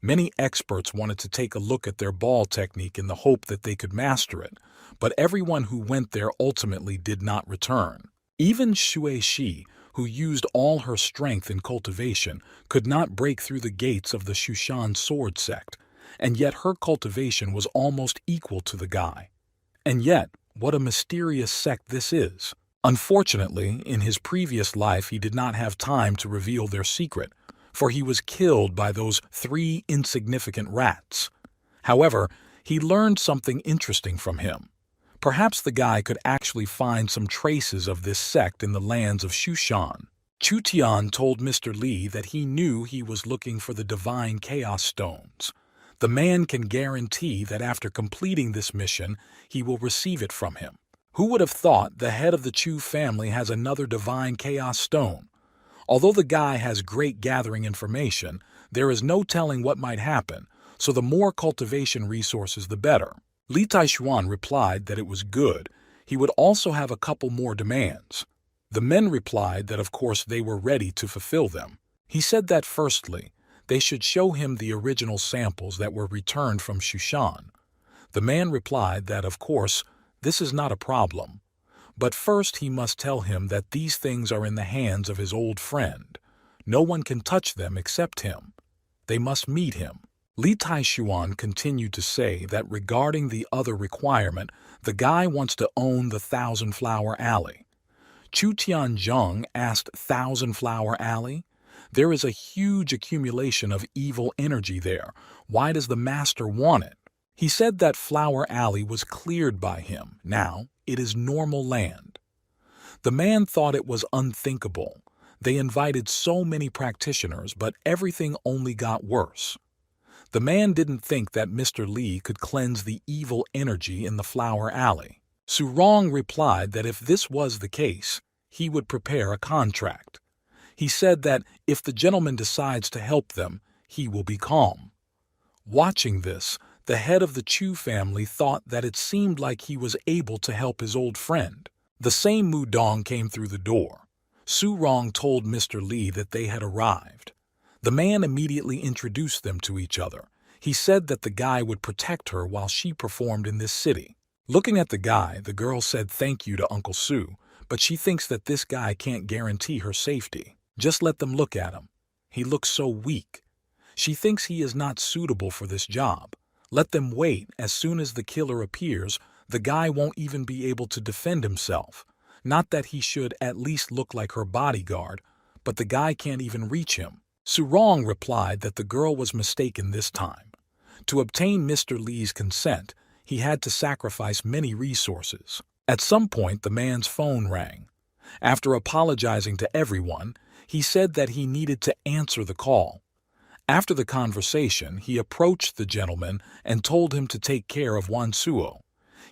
Many experts wanted to take a look at their ball technique in the hope that they could master it, but everyone who went there ultimately did not return. Even Shui Shi, who used all her strength and cultivation, could not break through the gates of the Shushan sword sect, and yet her cultivation was almost equal to the guy. And yet, what a mysterious sect this is. Unfortunately, in his previous life he did not have time to reveal their secret, for he was killed by those 3 insignificant rats. However, he learned something interesting from him. Perhaps the guy could actually find some traces of this sect in the lands of Shushan. Chu Tian told Mr. Li that he knew he was looking for the divine chaos stones. The man can guarantee that after completing this mission, he will receive it from him. Who would have thought the head of the Chu family has another divine chaos stone? Although the guy has great gathering information, there is no telling what might happen, so the more cultivation resources the better. Li Taishuan replied that it was good. He would also have a couple more demands. The men replied that of course they were ready to fulfill them. He said that firstly, they should show him the original samples that were returned from Shushan. The man replied that of course this is not a problem. But first he must tell him that these things are in the hands of his old friend. No one can touch them except him. They must meet him. Li Taishuan continued to say that regarding the other requirement, the guy wants to own the Thousand Flower Alley. Chu Tianzheng asked, Thousand Flower Alley? There is a huge accumulation of evil energy there. Why does the master want it? He said that Flower Alley was cleared by him. Now, it is normal land. The man thought it was unthinkable. They invited so many practitioners, but everything only got worse. The man didn't think that Mr. Li could cleanse the evil energy in the Flower Alley. Su Rong replied that if this was the case, he would prepare a contract. He said that if the gentleman decides to help them, he will be calm. Watching this, the head of the Chu family thought that it seemed like he was able to help his old friend. The same Mu Dong came through the door. Su Rong told Mr. Li that they had arrived. The man immediately introduced them to each other. He said that the guy would protect her while she performed in this city. Looking at the guy, the girl said thank you to Uncle Su, but she thinks that this guy can't guarantee her safety. Just let them look at him. He looks so weak. She thinks he is not suitable for this job. Let them wait. As soon as the killer appears, the guy won't even be able to defend himself. Not that he should at least look like her bodyguard, but the guy can't even reach him. Su Rong replied that the girl was mistaken this time. To obtain Mr. Li's consent, he had to sacrifice many resources. At some point, the man's phone rang. After apologizing to everyone, he said that he needed to answer the call. After the conversation, he approached the gentleman and told him to take care of Wansuo.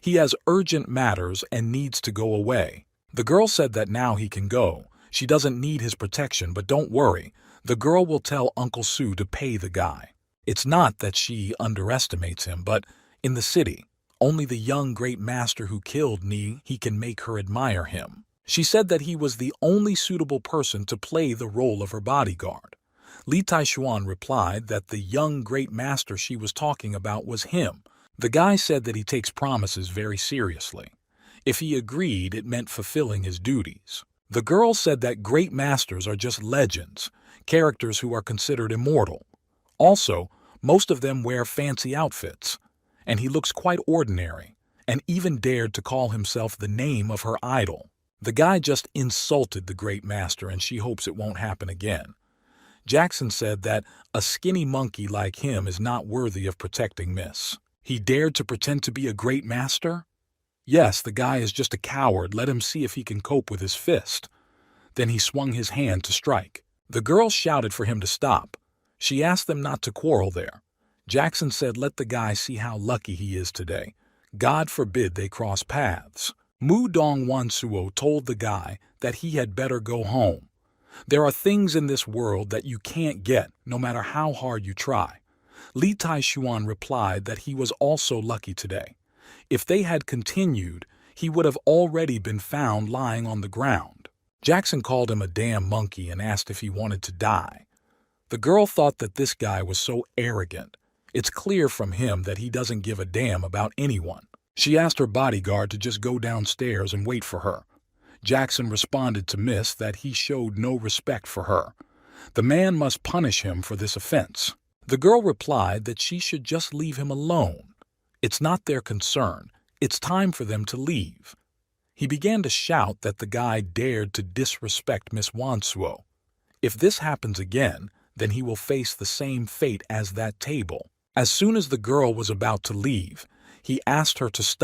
He has urgent matters and needs to go away. The girl said that now he can go. She doesn't need his protection, but don't worry. The girl will tell Uncle Su to pay the guy. It's not that she underestimates him, but in the city, only the young great master who killed Ni, he can make her admire him. She said that he was the only suitable person to play the role of her bodyguard. Li Taishuan replied that the young great master she was talking about was him. The guy said that he takes promises very seriously. If he agreed, it meant fulfilling his duties. The girl said that great masters are just legends, characters who are considered immortal. Also, most of them wear fancy outfits, and he looks quite ordinary, and even dared to call himself the name of her idol. The guy just insulted the great master, and she hopes it won't happen again. Jackson said that a skinny monkey like him is not worthy of protecting Miss. He dared to pretend to be a great master? Yes, the guy is just a coward. Let him see if he can cope with his fist. Then he swung his hand to strike. The girl shouted for him to stop. She asked them not to quarrel there. Jackson said let the guy see how lucky he is today. God forbid they cross paths. Mu Dong Wansuo told the guy that he had better go home. There are things in this world that you can't get, no matter how hard you try. Li Taishuan replied that he was also lucky today. If they had continued, he would have already been found lying on the ground. Jackson called him a damn monkey and asked if he wanted to die. The girl thought that this guy was so arrogant. It's clear from him that he doesn't give a damn about anyone. She asked her bodyguard to just go downstairs and wait for her. Jackson responded to Miss that he showed no respect for her. The man must punish him for this offense. The girl replied that she should just leave him alone. It's not their concern. It's time for them to leave. He began to shout that the guy dared to disrespect Miss Wansuo. If this happens again, then he will face the same fate as that table. As soon as the girl was about to leave, he asked her to stop.